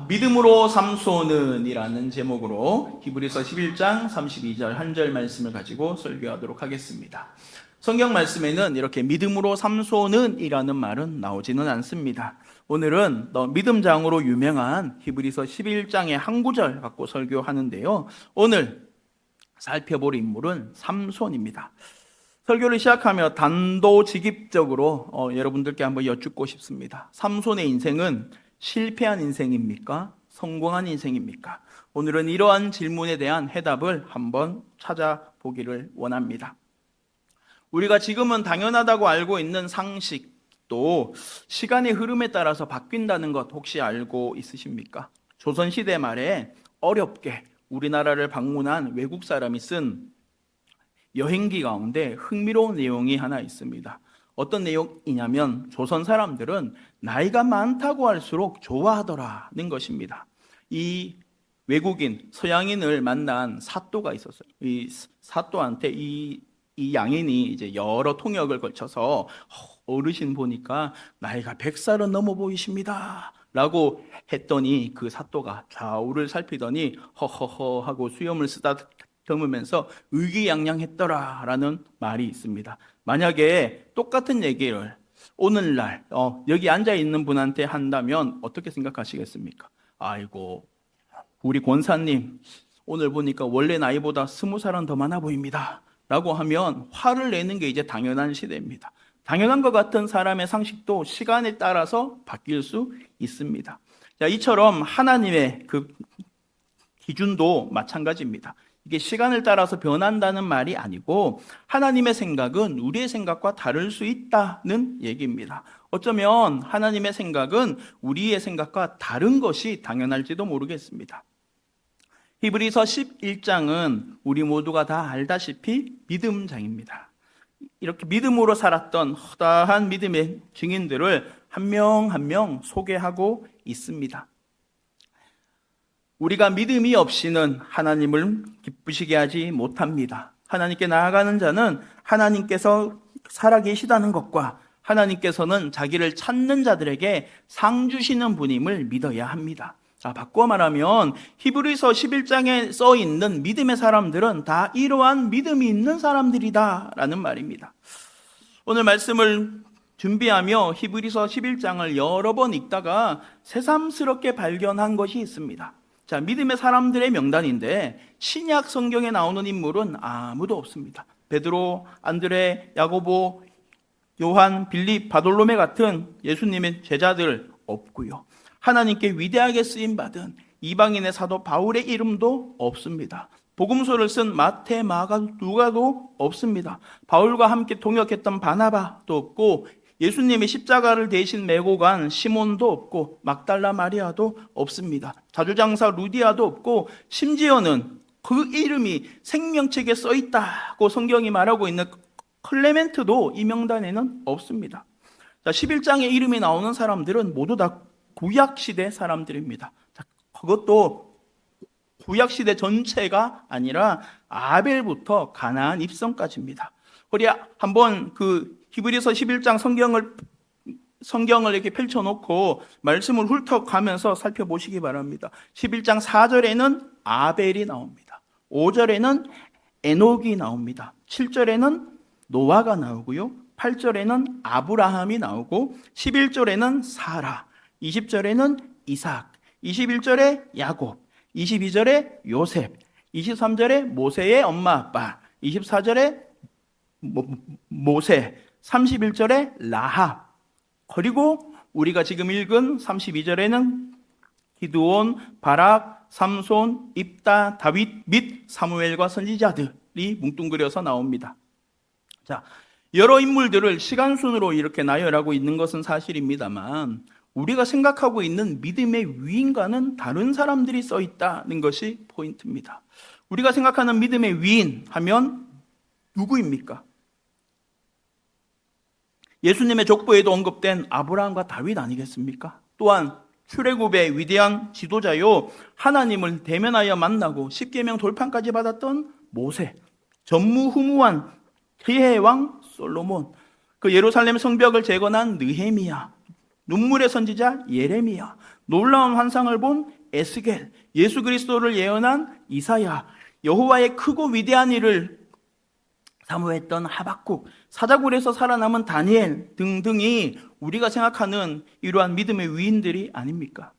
믿음으로 삼소는이라는 제목으로 히브리서 11장 32절 한 절 말씀을 가지고 설교하도록 하겠습니다. 성경 말씀에는 이렇게 믿음으로 삼소는이라는 말은 나오지는 않습니다. 오늘은 믿음장으로 유명한 히브리서 11장의 한 구절 갖고 설교하는데요. 오늘 살펴볼 인물은 삼손입니다. 설교를 시작하며 단도직입적으로 여러분들께 한번 여쭙고 싶습니다. 삼손의 인생은 실패한 인생입니까? 성공한 인생입니까? 오늘은 이러한 질문에 대한 해답을 한번 찾아보기를 원합니다. 우리가 지금은 당연하다고 알고 있는 상식도 시간의 흐름에 따라서 바뀐다는 것 혹시 알고 있으십니까? 조선시대 말에 어렵게 우리나라를 방문한 외국 사람이 쓴 여행기 가운데 흥미로운 내용이 하나 있습니다. 어떤 내용이냐면 조선 사람들은 나이가 많다고 할수록 좋아하더라는 것입니다. 이 외국인, 서양인을 만난 사또가 있었어요. 이 사또한테 이 양인이 이제 여러 통역을 거쳐서 어르신 보니까 나이가 100살은 넘어 보이십니다 라고 했더니 그 사또가 좌우를 살피더니 허허허 하고 수염을 쓰다듬으면서 의기양양했더라라는 말이 있습니다. 만약에 똑같은 얘기를 오늘날 여기 앉아있는 분한테 한다면 어떻게 생각하시겠습니까? 아이고 우리 권사님 오늘 보니까 원래 나이보다 20살은 더 많아 보입니다 라고 하면 화를 내는 게 이제 당연한 시대입니다. 당연한 것 같은 사람의 상식도 시간에 따라서 바뀔 수 있습니다. 자, 이처럼 하나님의 그 기준도 마찬가지입니다. 이게 시간을 따라서 변한다는 말이 아니고 하나님의 생각은 우리의 생각과 다를 수 있다는 얘기입니다. 어쩌면 하나님의 생각은 우리의 생각과 다른 것이 당연할지도 모르겠습니다. 히브리서 11장은 우리 모두가 다 알다시피 믿음장입니다. 이렇게 믿음으로 살았던 허다한 믿음의 증인들을 한 명 한 명 소개하고 있습니다. 우리가 믿음이 없이는 하나님을 기쁘시게 하지 못합니다. 하나님께 나아가는 자는 하나님께서 살아계시다는 것과 하나님께서는 자기를 찾는 자들에게 상 주시는 분임을 믿어야 합니다. 바꿔 말하면 히브리서 11장에 써 있는 믿음의 사람들은 다 이러한 믿음이 있는 사람들이다 라는 말입니다. 오늘 말씀을 준비하며 히브리서 11장을 여러 번 읽다가 새삼스럽게 발견한 것이 있습니다. 자, 믿음의 사람들의 명단인데 신약 성경에 나오는 인물은 아무도 없습니다. 베드로, 안드레, 야고보, 요한, 빌립, 바돌로메 같은 예수님의 제자들 없고요. 하나님께 위대하게 쓰임받은 이방인의 사도 바울의 이름도 없습니다. 복음서를 쓴 마태, 마가, 누가도 없습니다. 바울과 함께 동역했던 바나바도 없고 예수님의 십자가를 대신 메고 간 시몬도 없고 막달라 마리아도 없습니다. 자주장사 루디아도 없고 심지어는 그 이름이 생명책에 써 있다고 성경이 말하고 있는 클레멘트도 이 명단에는 없습니다. 자, 11장에 이름이 나오는 사람들은 모두 다 구약시대 사람들입니다. 자, 그것도 구약시대 전체가 아니라 아벨부터 가나안 입성까지입니다. 우리 한번 그 히브리서 11장 성경을 이렇게 펼쳐놓고 말씀을 훑어가면서 살펴보시기 바랍니다. 11장 4절에는 아벨이 나옵니다. 5절에는 에녹이 나옵니다. 7절에는 노아가 나오고요. 8절에는 아브라함이 나오고 11절에는 사라, 20절에는 이삭, 21절에 야곱, 22절에 요셉, 23절에 모세의 엄마 아빠, 24절에 모세, 31절에 라합, 그리고 우리가 지금 읽은 32절에는 기드온, 바락, 삼손, 입다, 다윗 및 사무엘과 선지자들이 뭉뚱그려서 나옵니다. 자, 여러 인물들을 시간순으로 이렇게 나열하고 있는 것은 사실입니다만 우리가 생각하고 있는 믿음의 위인과는 다른 사람들이 써 있다는 것이 포인트입니다. 우리가 생각하는 믿음의 위인 하면 누구입니까? 예수님의 족보에도 언급된 아브라함과 다윗 아니겠습니까? 또한 출애굽의 위대한 지도자요, 하나님을 대면하여 만나고 십계명 돌판까지 받았던 모세, 전무후무한 그의 왕 솔로몬, 그 예루살렘 성벽을 재건한 느헤미야, 눈물의 선지자 예레미야, 놀라운 환상을 본 에스겔, 예수 그리스도를 예언한 이사야, 여호와의 크고 위대한 일을 사모했던 하박국, 사자굴에서 살아남은 다니엘 등등이 우리가 생각하는 이러한 믿음의 위인들이 아닙니까?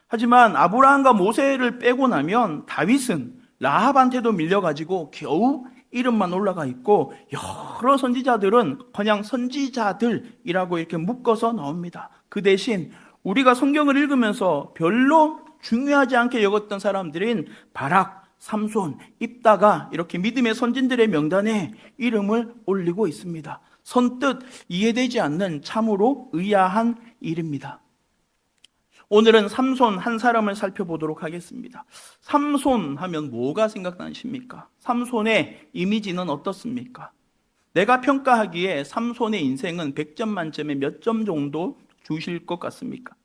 하지만 아브라함과 모세를 빼고 나면 다윗은 라합한테도 밀려가지고 겨우 이름만 올라가 있고, 여러 선지자들은 그냥 선지자들이라고 이렇게 묶어서 나옵니다. 그 대신 우리가 성경을 읽으면서 별로 중요하지 않게 여겼던 사람들인 바락, 삼손, 입다가 이렇게 믿음의 선진들의 명단에 이름을 올리고 있습니다. 선뜻 이해되지 않는 참으로 의아한 일입니다. 오늘은 삼손 한 사람을 살펴보도록 하겠습니다. 삼손 하면 뭐가 생각나십니까? 삼손의 이미지는 어떻습니까? 내가 평가하기에 삼손의 인생은 100점 만점에 몇 점 정도 주실 것 같습니까?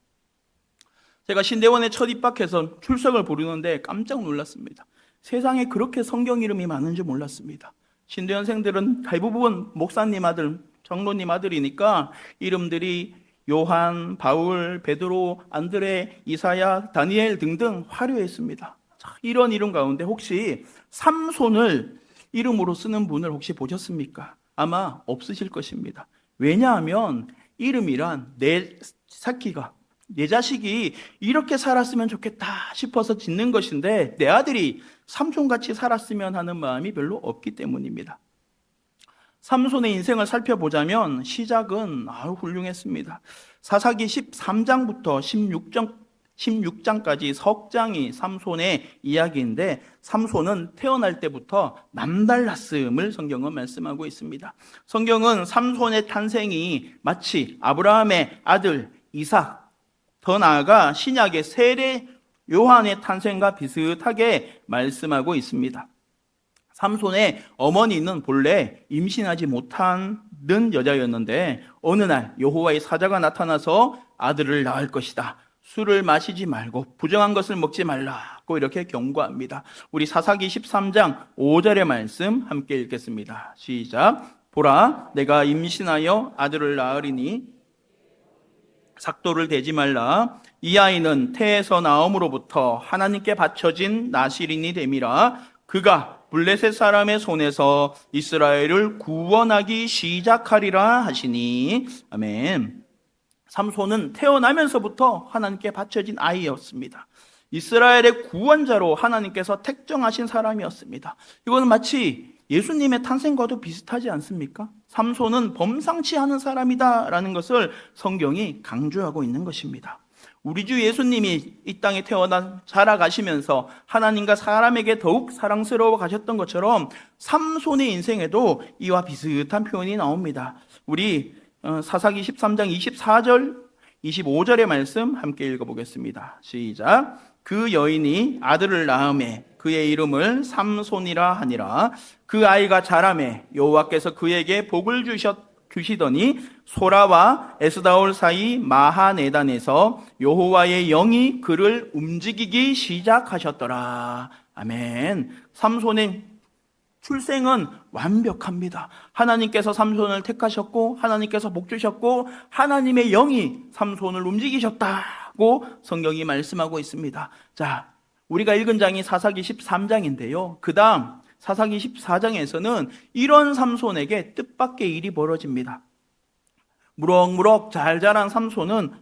제가 신대원에 첫 입학해서 출석을 부르는데 깜짝 놀랐습니다. 세상에 그렇게 성경 이름이 많은 줄 몰랐습니다. 신대원생들은 대부분 목사님 아들, 장로님 아들이니까 이름들이 요한, 바울, 베드로, 안드레, 이사야, 다니엘 등등 화려했습니다. 자, 이런 이름 가운데 혹시 삼손을 이름으로 쓰는 분을 혹시 보셨습니까? 아마 없으실 것입니다. 왜냐하면 이름이란 내 새끼가, 내 자식이 이렇게 살았으면 좋겠다 싶어서 짓는 것인데, 내 아들이 삼손같이 살았으면 하는 마음이 별로 없기 때문입니다. 삼손의 인생을 살펴보자면 시작은 훌륭했습니다. 사사기 13장부터 16장까지 석 장이 삼손의 이야기인데, 삼손은 태어날 때부터 남달랐음을 성경은 말씀하고 있습니다. 성경은 삼손의 탄생이 마치 아브라함의 아들 이삭, 더 나아가 신약의 세례 요한의 탄생과 비슷하게 말씀하고 있습니다. 삼손의 어머니는 본래 임신하지 못하는 여자였는데, 어느 날 여호와의 사자가 나타나서 아들을 낳을 것이다, 술을 마시지 말고 부정한 것을 먹지 말라고 이렇게 경고합니다. 우리 사사기 13장 5절의 말씀 함께 읽겠습니다. 시작. 보라, 내가 임신하여 아들을 낳으리니 삭도를 대지 말라. 이 아이는 태에서 나옴으로부터 하나님께 바쳐진 나실인이 됨이라. 그가 블레셋 사람의 손에서 이스라엘을 구원하기 시작하리라 하시니. 아멘. 삼손은 태어나면서부터 하나님께 바쳐진 아이였습니다. 이스라엘의 구원자로 하나님께서 택정하신 사람이었습니다. 이거는 마치 예수님의 탄생과도 비슷하지 않습니까? 삼손은 범상치 않은 사람이다라는 것을 성경이 강조하고 있는 것입니다. 우리 주 예수님이 이 땅에 태어나 자라가시면서 하나님과 사람에게 더욱 사랑스러워 가셨던 것처럼 삼손의 인생에도 이와 비슷한 표현이 나옵니다. 우리 사사기 13장 24절 25절의 말씀 함께 읽어보겠습니다. 시작. 그 여인이 아들을 낳음에 그의 이름을 삼손이라 하니라. 그 아이가 자라매 여호와께서 그에게 복을 주시더니 소라와 에스다올 사이 마하네단에서 여호와의 영이 그를 움직이기 시작하셨더라. 아멘. 삼손의 출생은 완벽합니다. 하나님께서 삼손을 택하셨고 하나님께서 복 주셨고 하나님의 영이 삼손을 움직이셨다고 성경이 말씀하고 있습니다. 자, 우리가 읽은 장이 사사기 13장인데요. 그 다음 사사기 14장에서는 이런 삼손에게 뜻밖의 일이 벌어집니다. 무럭무럭 잘 자란 삼손은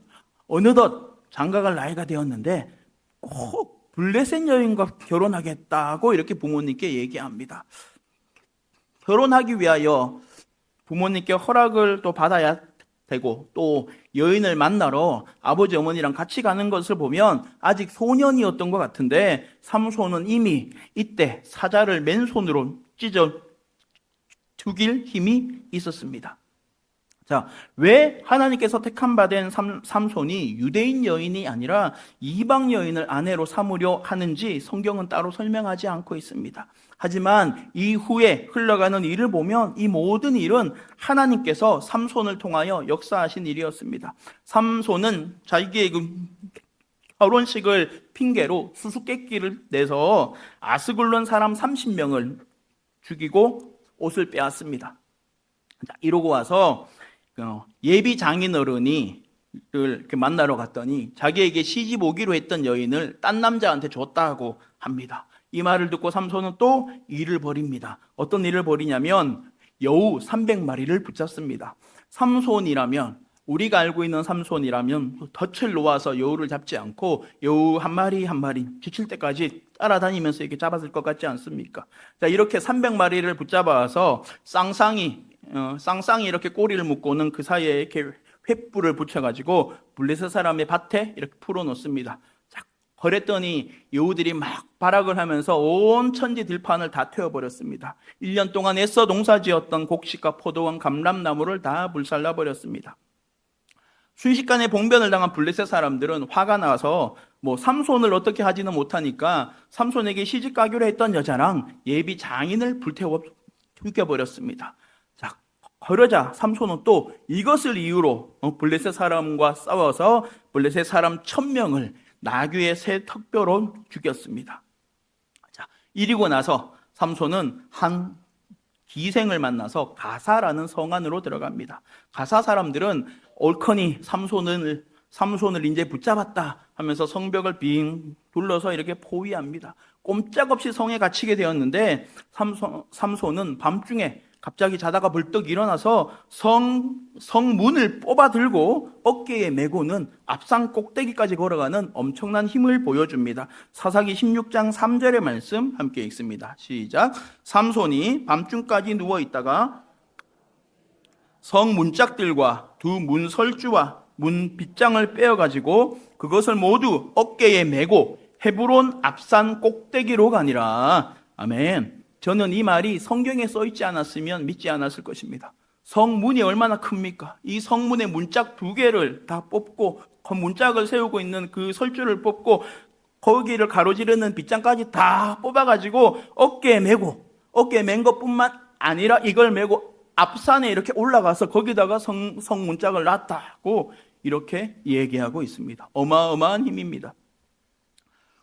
어느덧 장가갈 나이가 되었는데 꼭 블레셋 여인과 결혼하겠다고 이렇게 부모님께 얘기합니다. 결혼하기 위하여 부모님께 허락을 또 받아야 되고, 또 여인을 만나러 아버지 어머니랑 같이 가는 것을 보면 아직 소년이었던 것 같은데 삼손은 이미 이때 사자를 맨손으로 찢어 죽일 힘이 있었습니다. 자, 왜 하나님께서 택함 받은 삼손이 유대인 여인이 아니라 이방 여인을 아내로 삼으려 하는지 성경은 따로 설명하지 않고 있습니다. 하지만 이후에 흘러가는 일을 보면 이 모든 일은 하나님께서 삼손을 통하여 역사하신 일이었습니다. 삼손은 자기의 결혼식을 핑계로 수수께끼를 내서 아스글론 사람 30명을 죽이고 옷을 빼앗습니다. 자, 이러고 와서 예비 장인어른이 이렇게 만나러 갔더니 자기에게 시집 오기로 했던 여인을 딴 남자한테 줬다고 합니다. 이 말을 듣고 삼손은 또 일을 벌입니다. 어떤 일을 벌이냐면 여우 300마리를 붙잡습니다. 삼손이라면, 우리가 알고 있는 삼손이라면 덫을 놓아서 여우를 잡지 않고 여우 한 마리 한 마리 지칠 때까지 따라다니면서 이렇게 잡았을 것 같지 않습니까? 자, 이렇게 300마리를 붙잡아서 쌍쌍이 이렇게 꼬리를 묶고는 그 사이에 이렇게 횃불을 붙여가지고 블레셋 사람의 밭에 이렇게 풀어놓습니다. 자, 그랬더니 여우들이 막 발악을 하면서 온 천지 들판을 다 태워버렸습니다. 1년 동안 애써 농사지었던 곡식과 포도원, 감람나무를 다 불살라버렸습니다. 순식간에 봉변을 당한 블레셋 사람들은 화가 나서 삼손을 어떻게 하지는 못하니까 삼손에게 시집 가기로 했던 여자랑 예비 장인을 불태워 죽여버렸습니다. 자, 그러자 삼손은 또 이것을 이유로 블레셋 사람과 싸워서 블레셋 사람 1000명을 나귀의 새 턱뼈로 죽였습니다. 자, 이리고 나서 삼손은 한 기생을 만나서 가사라는 성 안으로 들어갑니다. 가사 사람들은 옳거니 삼손을 이제 붙잡았다 하면서 성벽을 빙 둘러서 이렇게 포위합니다. 꼼짝없이 성에 갇히게 되었는데 삼손은 밤중에 갑자기 자다가 벌떡 일어나서 성문을 뽑아 들고 어깨에 메고는 앞산 꼭대기까지 걸어가는 엄청난 힘을 보여줍니다. 사사기 16장 3절의 말씀 함께 읽습니다. 시작. 삼손이 밤중까지 누워있다가 성 문짝들과 두 문설주와 문 빗장을 빼어가지고 그것을 모두 어깨에 메고 헤브론 앞산 꼭대기로 가니라. 아멘. 저는 이 말이 성경에 써있지 않았으면 믿지 않았을 것입니다. 성문이 얼마나 큽니까? 이 성문의 문짝 2개를 다 뽑고 그 문짝을 세우고 있는 그 설주를 뽑고 거기를 가로지르는 빗장까지 다 뽑아가지고 어깨에 맨 것뿐만 아니라 이걸 메고 앞산에 이렇게 올라가서 거기다가 성문짝을 놨다고 이렇게 얘기하고 있습니다. 어마어마한 힘입니다.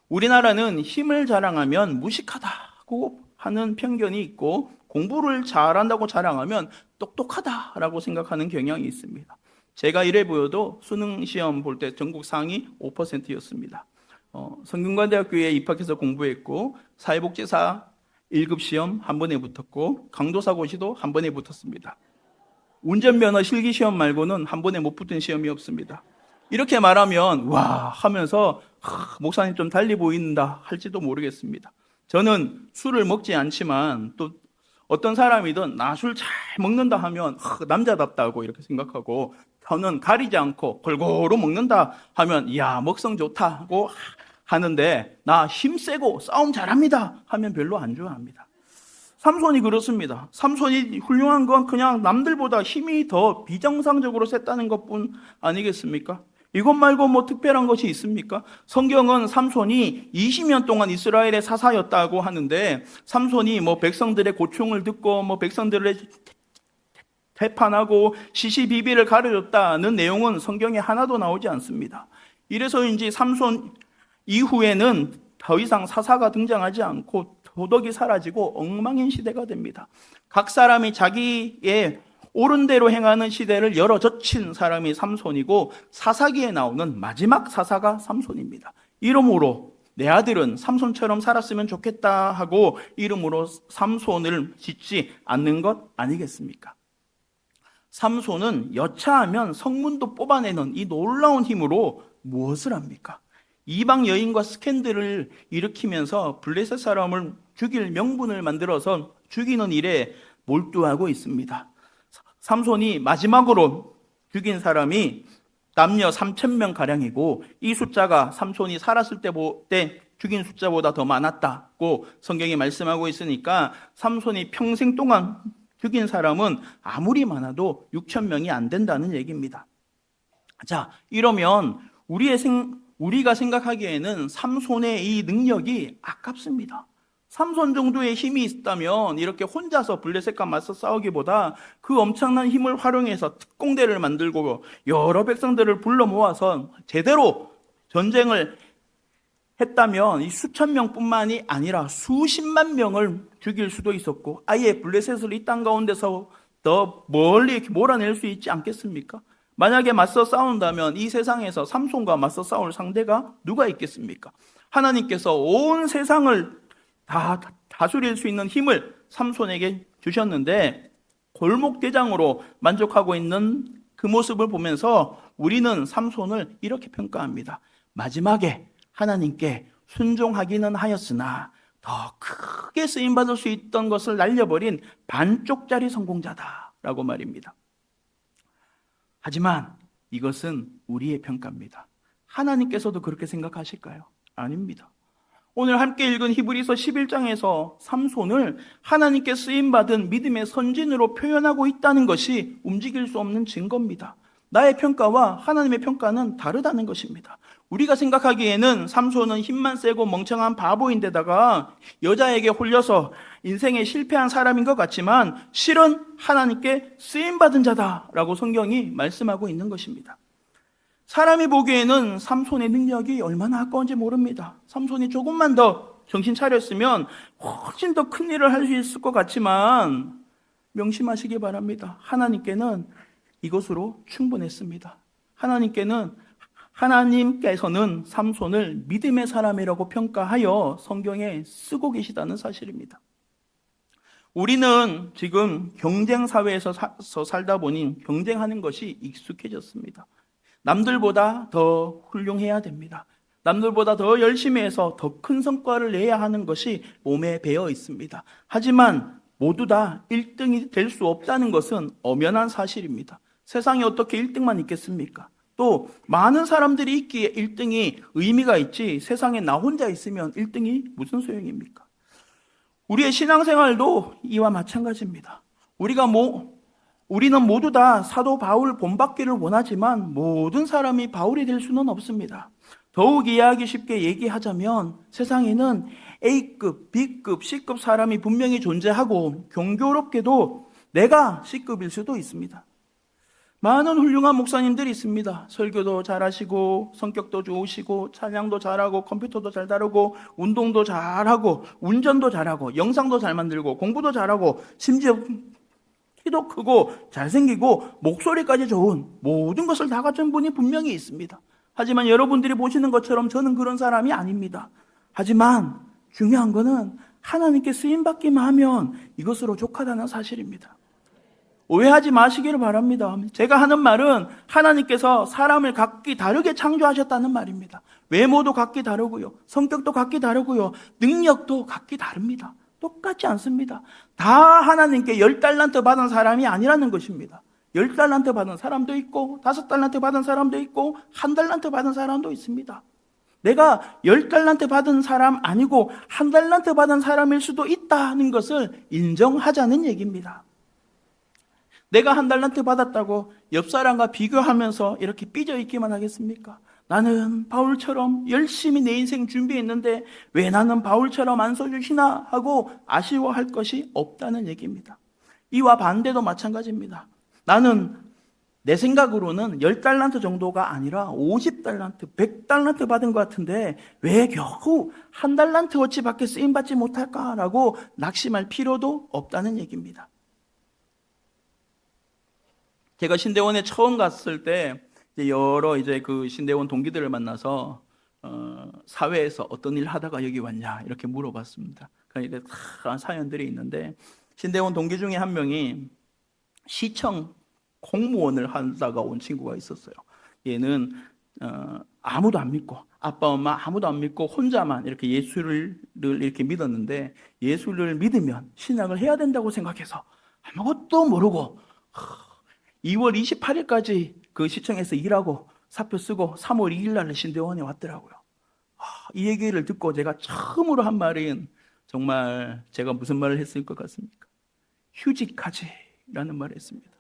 우리나라는 힘을 자랑하면 무식하다고 하는 편견이 있고 공부를 잘한다고 자랑하면 똑똑하다라고 생각하는 경향이 있습니다. 제가 이래 보여도 수능 시험 볼 때 전국 상위 5%였습니다. 성균관대학교에 입학해서 공부했고 사회복지사 1급 시험 한 번에 붙었고 강도사고시도 한 번에 붙었습니다. 운전면허 실기시험 말고는 한 번에 못 붙은 시험이 없습니다. 이렇게 말하면 와 하면서 목사님 좀 달리 보인다 할지도 모르겠습니다. 저는 술을 먹지 않지만 또 어떤 사람이든 나 술 잘 먹는다 하면 남자답다고 이렇게 생각하고 저는 가리지 않고 골고루 먹는다 하면 이야 먹성 좋다고 하는데 나 힘세고 싸움 잘합니다 하면 별로 안 좋아합니다. 삼손이 그렇습니다. 삼손이 훌륭한 건 그냥 남들보다 힘이 더 비정상적으로 셌다는 것뿐 아니겠습니까? 이것 말고 뭐 특별한 것이 있습니까? 성경은 삼손이 20년 동안 이스라엘의 사사였다고 하는데 삼손이 백성들의 고충을 듣고 백성들의 재판하고 시시비비를 가르쳤다는 내용은 성경에 하나도 나오지 않습니다. 이래서인지 삼손 이후에는 더 이상 사사가 등장하지 않고 도덕이 사라지고 엉망인 시대가 됩니다. 각 사람이 자기의 옳은 대로 행하는 시대를 열어젖힌 사람이 삼손이고 사사기에 나오는 마지막 사사가 삼손입니다. 이름으로 내 아들은 삼손처럼 살았으면 좋겠다 하고 이름으로 삼손을 짓지 않는 것 아니겠습니까? 삼손은 여차하면 성문도 뽑아내는 이 놀라운 힘으로 무엇을 합니까? 이방 여인과 스캔들을 일으키면서 블레셋 사람을 죽일 명분을 만들어서 죽이는 일에 몰두하고 있습니다. 삼손이 마지막으로 죽인 사람이 남녀 3,000명 가량이고 이 숫자가 삼손이 살았을 때 죽인 숫자보다 더 많았다고 성경이 말씀하고 있으니까 삼손이 평생 동안 죽인 사람은 아무리 많아도 6,000명이 안 된다는 얘기입니다. 자, 이러면 우리가 생각하기에는 삼손의 이 능력이 아깝습니다. 삼손 정도의 힘이 있다면 이렇게 혼자서 블레셋과 맞서 싸우기보다 그 엄청난 힘을 활용해서 특공대를 만들고 여러 백성들을 불러 모아서 제대로 전쟁을 했다면 이 수천 명뿐만이 아니라 수십만 명을 죽일 수도 있었고 아예 블레셋을 이 땅 가운데서 더 멀리 이렇게 몰아낼 수 있지 않겠습니까? 만약에 맞서 싸운다면 이 세상에서 삼손과 맞서 싸울 상대가 누가 있겠습니까? 하나님께서 온 세상을 다 다스릴 수 있는 힘을 삼손에게 주셨는데 골목대장으로 만족하고 있는 그 모습을 보면서 우리는 삼손을 이렇게 평가합니다. 마지막에 하나님께 순종하기는 하였으나 더 크게 쓰임받을 수 있던 것을 날려버린 반쪽짜리 성공자다라고 말입니다. 하지만 이것은 우리의 평가입니다. 하나님께서도 그렇게 생각하실까요? 아닙니다. 오늘 함께 읽은 히브리서 11장에서 삼손을 하나님께 쓰임받은 믿음의 선진으로 표현하고 있다는 것이 움직일 수 없는 증거입니다. 나의 평가와 하나님의 평가는 다르다는 것입니다. 우리가 생각하기에는 삼손은 힘만 세고 멍청한 바보인데다가 여자에게 홀려서 인생에 실패한 사람인 것 같지만 실은 하나님께 쓰임받은 자다라고 성경이 말씀하고 있는 것입니다. 사람이 보기에는 삼손의 능력이 얼마나 아까운지 모릅니다. 삼손이 조금만 더 정신 차렸으면 훨씬 더 큰 일을 할 수 있을 것 같지만 명심하시기 바랍니다. 하나님께는 이것으로 충분했습니다. 하나님께서는 삼손을 믿음의 사람이라고 평가하여 성경에 쓰고 계시다는 사실입니다. 우리는 지금 경쟁 사회에서 살다 보니 경쟁하는 것이 익숙해졌습니다. 남들보다 더 훌륭해야 됩니다. 남들보다 더 열심히 해서 더 큰 성과를 내야 하는 것이 몸에 배어 있습니다. 하지만 모두 다 1등이 될 수 없다는 것은 엄연한 사실입니다. 세상에 어떻게 1등만 있겠습니까? 또 많은 사람들이 있기에 1등이 의미가 있지 세상에 나 혼자 있으면 1등이 무슨 소용입니까? 우리의 신앙생활도 이와 마찬가지입니다. 우리는 모두 다 사도 바울 본받기를 원하지만 모든 사람이 바울이 될 수는 없습니다. 더욱 이해하기 쉽게 얘기하자면 세상에는 A급, B급, C급 사람이 분명히 존재하고 경교롭게도 내가 C급일 수도 있습니다. 많은 훌륭한 목사님들이 있습니다. 설교도 잘하시고 성격도 좋으시고 찬양도 잘하고 컴퓨터도 잘 다루고 운동도 잘하고 운전도 잘하고 영상도 잘 만들고 공부도 잘하고 심지어 키도 크고 잘생기고 목소리까지 좋은 모든 것을 다 갖춘 분이 분명히 있습니다. 하지만 여러분들이 보시는 것처럼 저는 그런 사람이 아닙니다. 하지만 중요한 것은 하나님께 쓰임받기만 하면 이것으로 족하다는 사실입니다. 오해하지 마시기를 바랍니다. 제가 하는 말은 하나님께서 사람을 각기 다르게 창조하셨다는 말입니다. 외모도 각기 다르고요. 성격도 각기 다르고요. 능력도 각기 다릅니다. 똑같지 않습니다. 다 하나님께 10달란트 받은 사람이 아니라는 것입니다. 10달란트 받은 사람도 있고 5달란트 받은 사람도 있고 1달란트 받은 사람도 있습니다. 내가 10달란트 받은 사람 아니고 1달란트 받은 사람일 수도 있다는 것을 인정하자는 얘기입니다. 내가 1달란트 받았다고 옆 사람과 비교하면서 이렇게 삐져 있기만 하겠습니까? 나는 바울처럼 열심히 내 인생 준비했는데 왜 나는 바울처럼 안 써주시나 하고 아쉬워할 것이 없다는 얘기입니다. 이와 반대도 마찬가지입니다. 나는 내 생각으로는 10달란트 정도가 아니라 50달란트, 100달란트 받은 것 같은데 왜 겨우 1달란트 어치밖에 쓰임받지 못할까라고 낙심할 필요도 없다는 얘기입니다. 제가 신대원에 처음 갔을 때 여러 그 신대원 동기들을 만나서 사회에서 어떤 일 하다가 여기 왔냐 이렇게 물어봤습니다. 그러니까 다 사연들이 있는데 신대원 동기 중에 한 명이 시청 공무원을 하다가 온 친구가 있었어요. 얘는 아무도 안 믿고 아빠 엄마 아무도 안 믿고 혼자만 이렇게 예수를 이렇게 믿었는데 예수를 믿으면 신앙을 해야 된다고 생각해서 아무것도 모르고 2월 28일까지 그 시청에서 일하고 사표 쓰고 3월 2일 날 신대원에 왔더라고요. 이 얘기를 듣고 제가 처음으로 한 말은 정말 제가 무슨 말을 했을 것 같습니까? 휴직하지라는 말을 했습니다.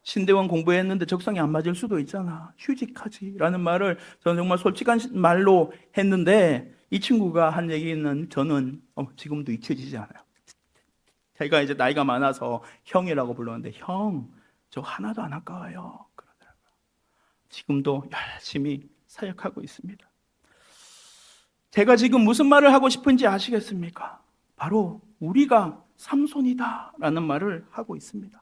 신대원 공부했는데 적성이 안 맞을 수도 있잖아. 휴직하지라는 말을 저는 정말 솔직한 말로 했는데 이 친구가 한 얘기는 저는 지금도 잊혀지지 않아요. 제가 이제 나이가 많아서 형이라고 불렀는데 형, 저 하나도 안 아까워요. 그러더라고요. 지금도 열심히 사역하고 있습니다. 제가 지금 무슨 말을 하고 싶은지 아시겠습니까? 바로 우리가 삼손이다라는 말을 하고 있습니다.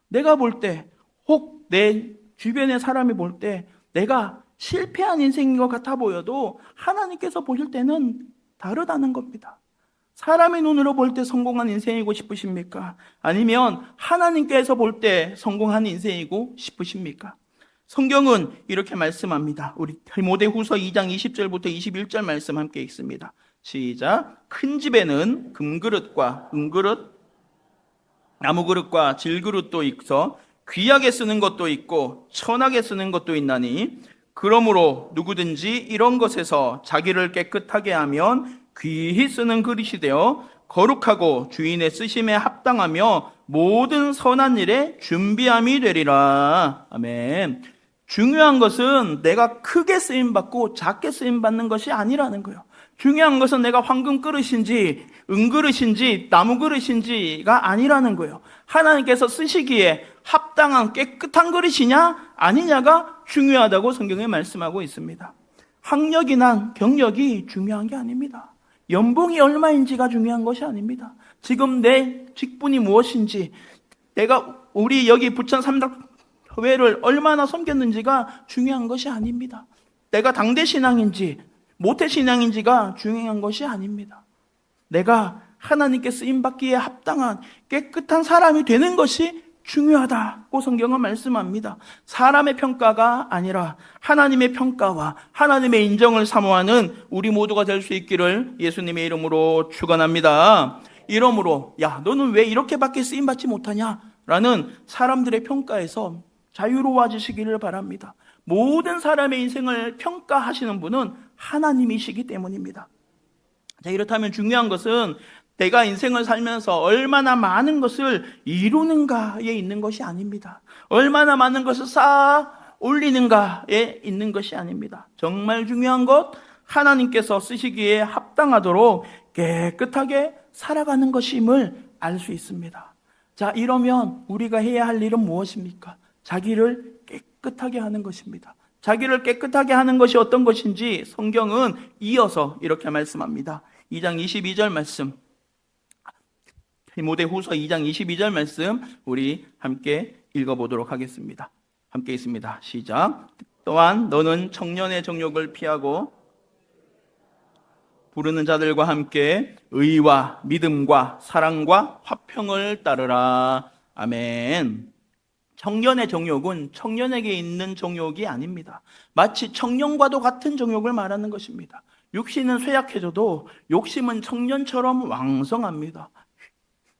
내가 볼 때 혹 내 주변의 사람이 볼 때 내가 실패한 인생인 것 같아 보여도 하나님께서 보실 때는 다르다는 겁니다. 사람의 눈으로 볼 때 성공한 인생이고 싶으십니까? 아니면 하나님께서 볼 때 성공한 인생이고 싶으십니까? 성경은 이렇게 말씀합니다. 우리 디모데후서 2장 20절부터 21절 말씀 함께 읽습니다. 시작. 큰 집에는 금그릇과 은그릇, 나무그릇과 질그릇도 있어 귀하게 쓰는 것도 있고 천하게 쓰는 것도 있나니 그러므로 누구든지 이런 것에서 자기를 깨끗하게 하면 귀히 쓰는 그릇이 되어 거룩하고 주인의 쓰심에 합당하며 모든 선한 일에 준비함이 되리라. 아멘. 중요한 것은 내가 크게 쓰임받고 작게 쓰임받는 것이 아니라는 거예요. 중요한 것은 내가 황금 그릇인지 은그릇인지 나무 그릇인지가 아니라는 거예요. 하나님께서 쓰시기에 합당한 깨끗한 그릇이냐 아니냐가 중요하다고 성경에 말씀하고 있습니다. 학력이나 경력이 중요한 게 아닙니다. 연봉이 얼마인지가 중요한 것이 아닙니다. 지금 내 직분이 무엇인지, 내가 우리 여기 부천 삼덕회를 얼마나 섬겼는지가 중요한 것이 아닙니다. 내가 당대신앙인지 모태신앙인지가 중요한 것이 아닙니다. 내가 하나님께 쓰임받기에 합당한 깨끗한 사람이 되는 것이 중요하다고 성경은 말씀합니다. 사람의 평가가 아니라 하나님의 평가와 하나님의 인정을 사모하는 우리 모두가 될 수 있기를 예수님의 이름으로 축원합니다. 이러므로 야 너는 왜 이렇게밖에 쓰임받지 못하냐? 라는 사람들의 평가에서 자유로워지시기를 바랍니다. 모든 사람의 인생을 평가하시는 분은 하나님이시기 때문입니다. 자, 이렇다면 중요한 것은 내가 인생을 살면서 얼마나 많은 것을 이루는가에 있는 것이 아닙니다. 얼마나 많은 것을 쌓아 올리는가에 있는 것이 아닙니다. 정말 중요한 것, 하나님께서 쓰시기에 합당하도록 깨끗하게 살아가는 것임을 알 수 있습니다. 자, 이러면 우리가 해야 할 일은 무엇입니까? 자기를 깨끗하게 하는 것입니다. 자기를 깨끗하게 하는 것이 어떤 것인지 성경은 이어서 이렇게 말씀합니다. 2장 22절 말씀, 디모데후서 2장 22절 말씀 우리 함께 읽어보도록 하겠습니다. 함께 있습니다. 시작. 또한 너는 청년의 정욕을 피하고 부르는 자들과 함께 의와 믿음과 사랑과 화평을 따르라. 아멘. 청년의 정욕은 청년에게 있는 정욕이 아닙니다. 마치 청년과도 같은 정욕을 말하는 것입니다. 육신은 쇠약해져도 욕심은 청년처럼 왕성합니다.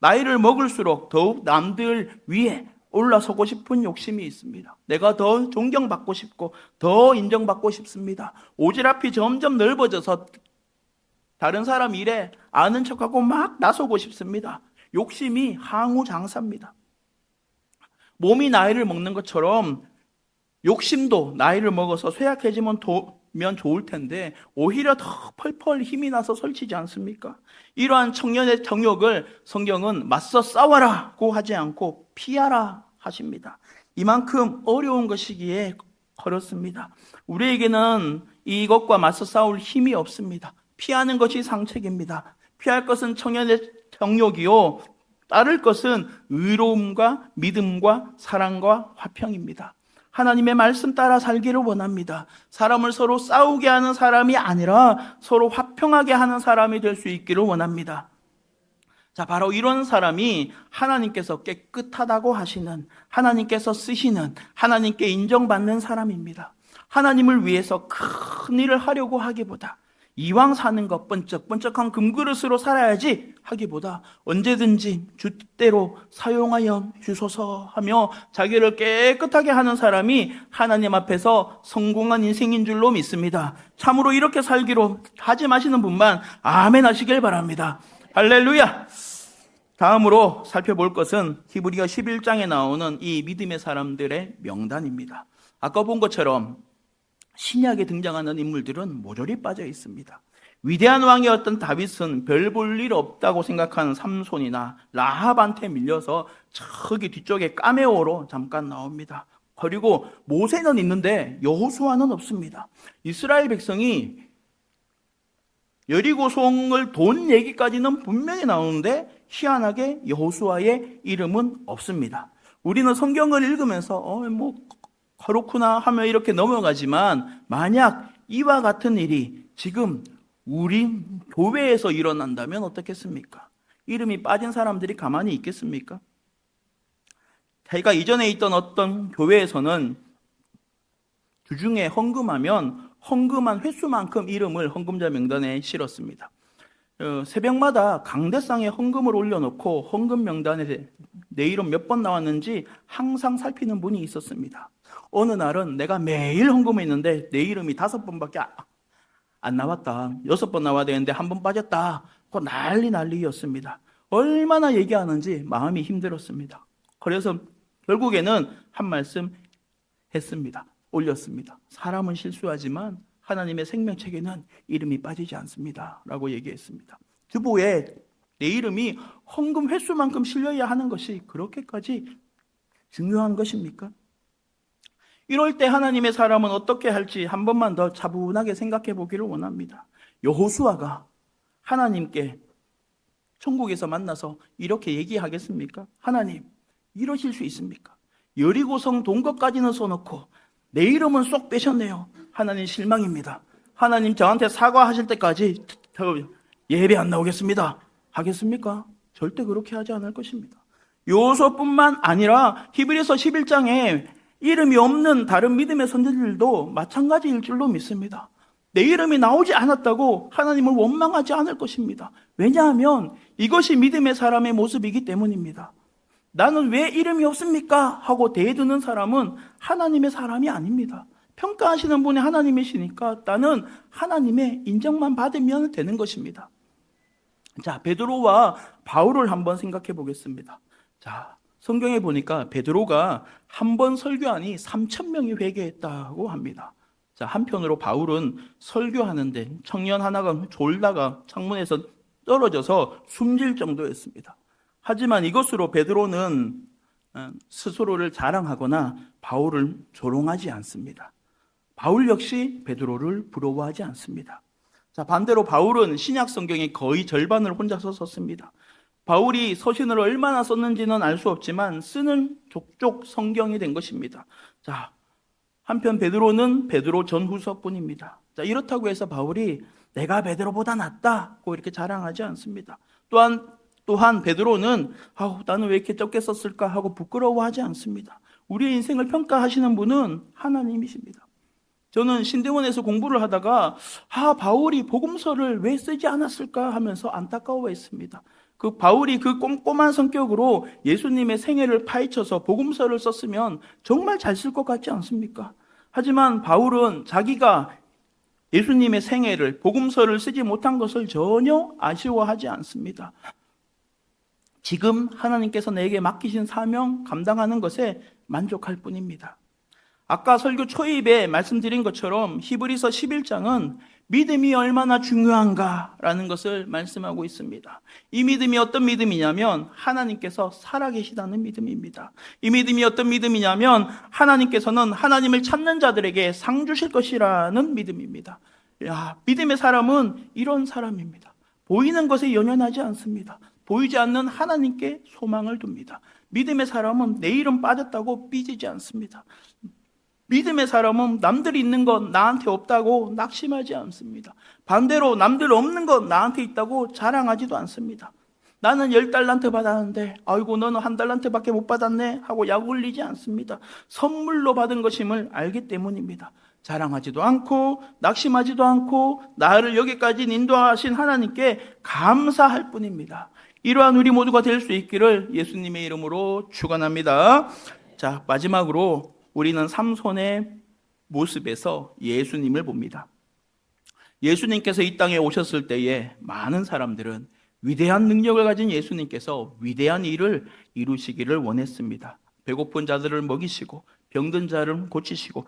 나이를 먹을수록 더욱 남들 위에 올라서고 싶은 욕심이 있습니다. 내가 더 존경받고 싶고 더 인정받고 싶습니다. 오지랖이 점점 넓어져서 다른 사람 일에 아는 척하고 막 나서고 싶습니다. 욕심이 항우장사입니다. 몸이 나이를 먹는 것처럼 욕심도 나이를 먹어서 쇠약해지면 좋을 텐데 오히려 더 펄펄 힘이 나서 설치지 않습니까? 이러한 청년의 정욕을 성경은 맞서 싸워라고 하지 않고 피하라 하십니다. 이만큼 어려운 것이기에 그렇습니다. 우리에게는 이것과 맞서 싸울 힘이 없습니다. 피하는 것이 상책입니다. 피할 것은 청년의 정욕이요, 따를 것은 의로움과 믿음과 사랑과 화평입니다. 하나님의 말씀 따라 살기를 원합니다. 사람을 서로 싸우게 하는 사람이 아니라 서로 화평하게 하는 사람이 될 수 있기를 원합니다. 자, 바로 이런 사람이 하나님께서 깨끗하다고 하시는, 하나님께서 쓰시는, 하나님께 인정받는 사람입니다. 하나님을 위해서 큰 일을 하려고 하기보다 이왕 사는 것 번쩍번쩍한 금그릇으로 살아야지 하기보다 언제든지 주대로 사용하여 주소서 하며 자기를 깨끗하게 하는 사람이 하나님 앞에서 성공한 인생인 줄로 믿습니다. 참으로 이렇게 살기로 하지 마시는 분만 아멘 하시길 바랍니다. 할렐루야. 다음으로 살펴볼 것은 히브리서 11장에 나오는 이 믿음의 사람들의 명단입니다. 아까 본 것처럼 신약에 등장하는 인물들은 모조리 빠져 있습니다. 위대한 왕이었던 다윗은 별 볼 일 없다고 생각하는 삼손이나 라합한테 밀려서 저기 뒤쪽에 까메오로 잠깐 나옵니다. 그리고 모세는 있는데 여호수아는 없습니다. 이스라엘 백성이 여리고성을 돈 얘기까지는 분명히 나오는데 희한하게 여호수아의 이름은 없습니다. 우리는 성경을 읽으면서 그렇구나 하며 이렇게 넘어가지만 만약 이와 같은 일이 지금 우리 교회에서 일어난다면 어떻겠습니까? 이름이 빠진 사람들이 가만히 있겠습니까? 제가 이전에 있던 어떤 교회에서는 주중에 헌금하면 헌금한 횟수만큼 이름을 헌금자 명단에 실었습니다. 새벽마다 강대상에 헌금을 올려놓고 헌금 명단에 내 이름 몇 번 나왔는지 항상 살피는 분이 있었습니다. 어느 날은 내가 매일 헌금했는데 내 이름이 5번밖에 안 나왔다. 6번 나와야 되는데 1번 빠졌다. 그 난리였습니다. 얼마나 얘기하는지 마음이 힘들었습니다. 그래서 결국에는 한 말씀 했습니다. 올렸습니다. 사람은 실수하지만 하나님의 생명책에는 이름이 빠지지 않습니다. 라고 얘기했습니다. 주보에 내 이름이 헌금 횟수만큼 실려야 하는 것이 그렇게까지 중요한 것입니까? 이럴 때 하나님의 사람은 어떻게 할지 한 번만 더 차분하게 생각해 보기를 원합니다. 여호수아가 하나님께 천국에서 만나서 이렇게 얘기하겠습니까? 하나님, 이러실 수 있습니까? 여리고성 동거까지는 써놓고 내 이름은 쏙 빼셨네요. 하나님 실망입니다. 하나님 저한테 사과하실 때까지 예배 안 나오겠습니다. 하겠습니까? 절대 그렇게 하지 않을 것입니다. 여호수아뿐만 아니라 히브리서 11장에 이름이 없는 다른 믿음의 선지자들도 마찬가지일 줄로 믿습니다. 내 이름이 나오지 않았다고 하나님을 원망하지 않을 것입니다. 왜냐하면 이것이 믿음의 사람의 모습이기 때문입니다. 나는 왜 이름이 없습니까? 하고 대드는 사람은 하나님의 사람이 아닙니다. 평가하시는 분이 하나님이시니까 나는 하나님의 인정만 받으면 되는 것입니다. 자, 베드로와 바울을 한번 생각해 보겠습니다. 자, 성경에 보니까 베드로가 한 번 설교하니 3,000명이 회개했다고 합니다. 자, 한편으로 바울은 설교하는데 청년 하나가 졸다가 창문에서 떨어져서 숨질 정도였습니다. 하지만 이것으로 베드로는 스스로를 자랑하거나 바울을 조롱하지 않습니다. 바울 역시 베드로를 부러워하지 않습니다. 자, 반대로 바울은 신약 성경의 거의 절반을 혼자서 썼습니다. 바울이 서신을 얼마나 썼는지는 알 수 없지만 쓰는 족족 성경이 된 것입니다. 자, 한편 베드로는 베드로 전후서뿐입니다. 자, 이렇다고 해서 바울이 내가 베드로보다 낫다고 이렇게 자랑하지 않습니다. 또한 베드로는 나는 왜 이렇게 적게 썼을까 하고 부끄러워하지 않습니다. 우리의 인생을 평가하시는 분은 하나님이십니다. 저는 신대원에서 공부를 하다가 바울이 복음서를 왜 쓰지 않았을까 하면서 안타까워했습니다. 그 바울이 그 꼼꼼한 성격으로 예수님의 생애를 파헤쳐서 복음서를 썼으면 정말 잘 쓸 것 같지 않습니까? 하지만 바울은 자기가 예수님의 생애를 복음서를 쓰지 못한 것을 전혀 아쉬워하지 않습니다. 지금 하나님께서 내게 맡기신 사명 감당하는 것에 만족할 뿐입니다. 아까 설교 초입에 말씀드린 것처럼 히브리서 11장은 믿음이 얼마나 중요한가라는 것을 말씀하고 있습니다. 이 믿음이 어떤 믿음이냐면 하나님께서 살아계시다는 믿음입니다. 이 믿음이 어떤 믿음이냐면 하나님께서는 하나님을 찾는 자들에게 상 주실 것이라는 믿음입니다. 믿음의 사람은 이런 사람입니다. 보이는 것에 연연하지 않습니다. 보이지 않는 하나님께 소망을 둡니다. 믿음의 사람은 내일은 빠졌다고 삐지지 않습니다. 믿음의 사람은 남들이 있는 건 나한테 없다고 낙심하지 않습니다. 반대로 남들 없는 건 나한테 있다고 자랑하지도 않습니다. 나는 10달란트 받았는데 아이고 너는 1달란트밖에 못 받았네 하고 약 올리지 않습니다. 선물로 받은 것임을 알기 때문입니다. 자랑하지도 않고 낙심하지도 않고 나를 여기까지 인도하신 하나님께 감사할 뿐입니다. 이러한 우리 모두가 될 수 있기를 예수님의 이름으로 축원합니다. 자, 마지막으로 우리는 삼손의 모습에서 예수님을 봅니다. 예수님께서 이 땅에 오셨을 때에 많은 사람들은 위대한 능력을 가진 예수님께서 위대한 일을 이루시기를 원했습니다. 배고픈 자들을 먹이시고 병든 자를 고치시고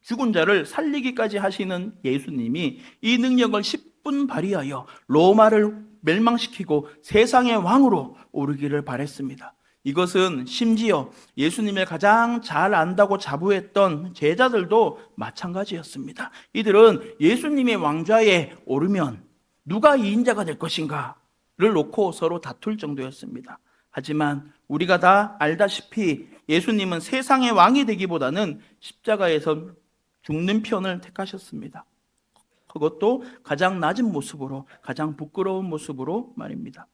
죽은 자를 살리기까지 하시는 예수님이 이 능력을 10분 발휘하여 로마를 멸망시키고 세상의 왕으로 오르기를 바랬습니다. 이것은 심지어 예수님을 가장 잘 안다고 자부했던 제자들도 마찬가지였습니다. 이들은 예수님의 왕좌에 오르면 누가 이인자가 될 것인가를 놓고 서로 다툴 정도였습니다. 하지만 우리가 다 알다시피 예수님은 세상의 왕이 되기보다는 십자가에서 죽는 편을 택하셨습니다. 그것도 가장 낮은 모습으로, 가장 부끄러운 모습으로 말입니다.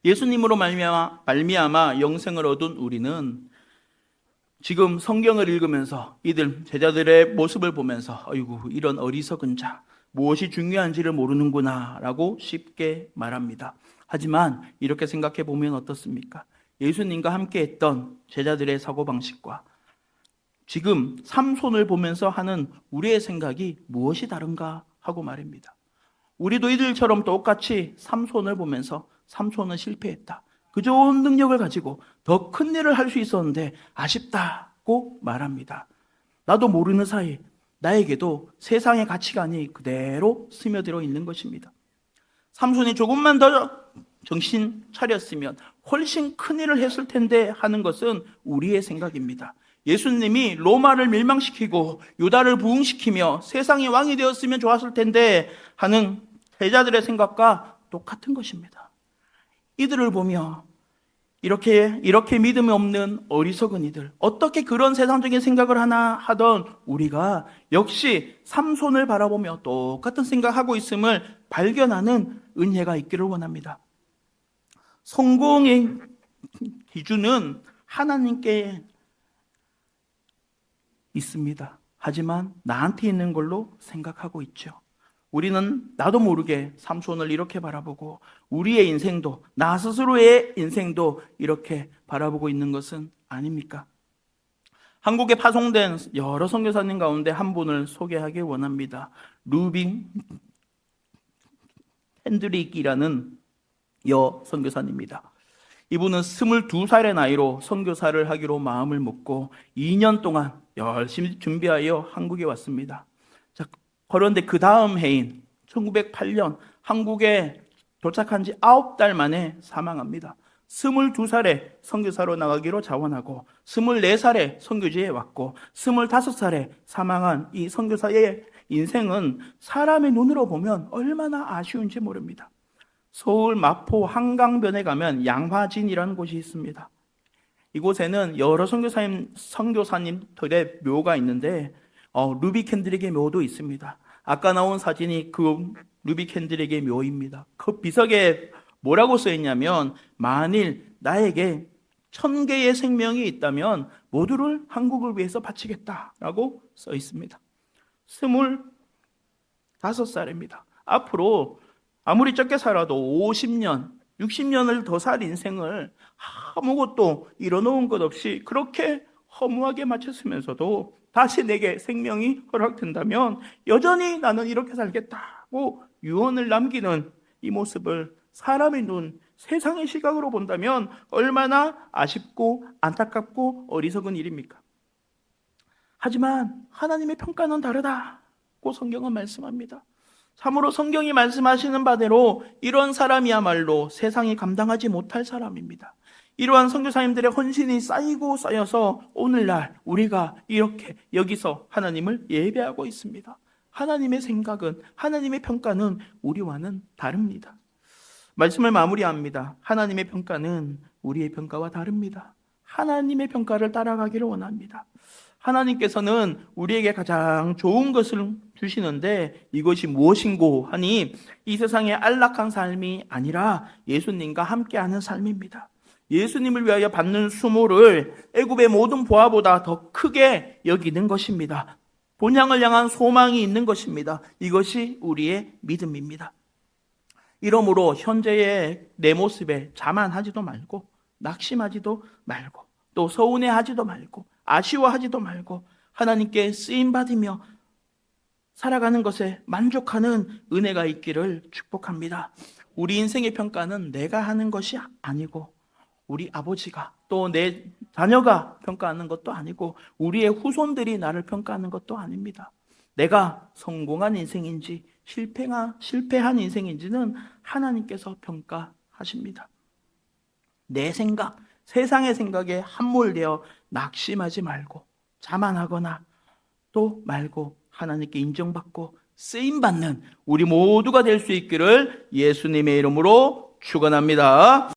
예수님으로 말미암아 영생을 얻은 우리는 지금 성경을 읽으면서 이들 제자들의 모습을 보면서 아이고 이런 어리석은 자, 무엇이 중요한지를 모르는구나 라고 쉽게 말합니다. 하지만 이렇게 생각해 보면 어떻습니까? 예수님과 함께 했던 제자들의 사고방식과 지금 삼손을 보면서 하는 우리의 생각이 무엇이 다른가 하고 말입니다. 우리도 이들처럼 똑같이 삼손을 보면서 삼손은 실패했다. 그 좋은 능력을 가지고 더 큰 일을 할 수 있었는데 아쉽다고 말합니다. 나도 모르는 사이 나에게도 세상의 가치관이 그대로 스며들어 있는 것입니다. 삼손이 조금만 더 정신 차렸으면 훨씬 큰 일을 했을 텐데 하는 것은 우리의 생각입니다. 예수님이 로마를 멸망시키고 유다를 부흥시키며 세상의 왕이 되었으면 좋았을 텐데 하는 제자들의 생각과 똑같은 것입니다. 이들을 보며 이렇게 믿음이 없는 어리석은 이들, 어떻게 그런 세상적인 생각을 하나 하던 우리가 역시 삼손을 바라보며 똑같은 생각하고 있음을 발견하는 은혜가 있기를 원합니다. 성공의 기준은 하나님께 있습니다. 하지만 나한테 있는 걸로 생각하고 있죠. 우리는 나도 모르게 삼손을 이렇게 바라보고 우리의 인생도, 나 스스로의 인생도 이렇게 바라보고 있는 것은 아닙니까? 한국에 파송된 여러 선교사님 가운데 한 분을 소개하길 원합니다. 루비 헨드릭이라는 여 선교사님입니다. 이분은 22살의 나이로 선교사를 하기로 마음을 먹고 2년 동안 열심히 준비하여 한국에 왔습니다. 자, 그런데 그 다음 해인 1908년 한국에 도착한 지 9달 만에 사망합니다. 22살에 선교사로 나가기로 자원하고 24살에 선교지에 왔고 25살에 사망한 이 선교사의 인생은 사람의 눈으로 보면 얼마나 아쉬운지 모릅니다. 서울 마포 한강변에 가면 양화진이라는 곳이 있습니다. 이곳에는 여러 선교사님들의 묘가 있는데 루비 캔드릭의 묘도 있습니다. 아까 나온 사진이 그 루비 캔드릭의 묘입니다. 그 비석에 뭐라고 써있냐면 만일 나에게 1000개의 생명이 있다면 모두를 한국을 위해서 바치겠다라고 써있습니다. 25살입니다. 앞으로 아무리 적게 살아도 50년, 60년을 더 살 인생을 아무것도 이뤄놓은 것 없이 그렇게 허무하게 마쳤으면서도 다시 내게 생명이 허락된다면 여전히 나는 이렇게 살겠다고 유언을 남기는 이 모습을 사람의 눈, 세상의 시각으로 본다면 얼마나 아쉽고 안타깝고 어리석은 일입니까? 하지만 하나님의 평가는 다르다고 성경은 말씀합니다. 참으로 성경이 말씀하시는 바대로 이런 사람이야말로 세상이 감당하지 못할 사람입니다. 이러한 선교사님들의 헌신이 쌓이고 쌓여서 오늘날 우리가 이렇게 여기서 하나님을 예배하고 있습니다. 하나님의 생각은, 하나님의 평가는 우리와는 다릅니다. 말씀을 마무리합니다. 하나님의 평가는 우리의 평가와 다릅니다. 하나님의 평가를 따라가기를 원합니다. 하나님께서는 우리에게 가장 좋은 것을 주시는데 이것이 무엇인고 하니 이 세상의 안락한 삶이 아니라 예수님과 함께하는 삶입니다. 예수님을 위하여 받는 수모를 애굽의 모든 보화보다 더 크게 여기는 것입니다. 본향을 향한 소망이 있는 것입니다. 이것이 우리의 믿음입니다. 이러므로 현재의 내 모습에 자만하지도 말고 낙심하지도 말고 또 서운해하지도 말고 아쉬워하지도 말고 하나님께 쓰임받으며 살아가는 것에 만족하는 은혜가 있기를 축복합니다. 우리 인생의 평가는 내가 하는 것이 아니고 우리 아버지가 또 내 자녀가 평가하는 것도 아니고 우리의 후손들이 나를 평가하는 것도 아닙니다. 내가 성공한 인생인지 실패한 인생인지는 하나님께서 평가하십니다. 내 생각, 세상의 생각에 함몰되어 낙심하지 말고 자만하거나 또 말고 하나님께 인정받고 쓰임받는 우리 모두가 될 수 있기를 예수님의 이름으로 축원합니다.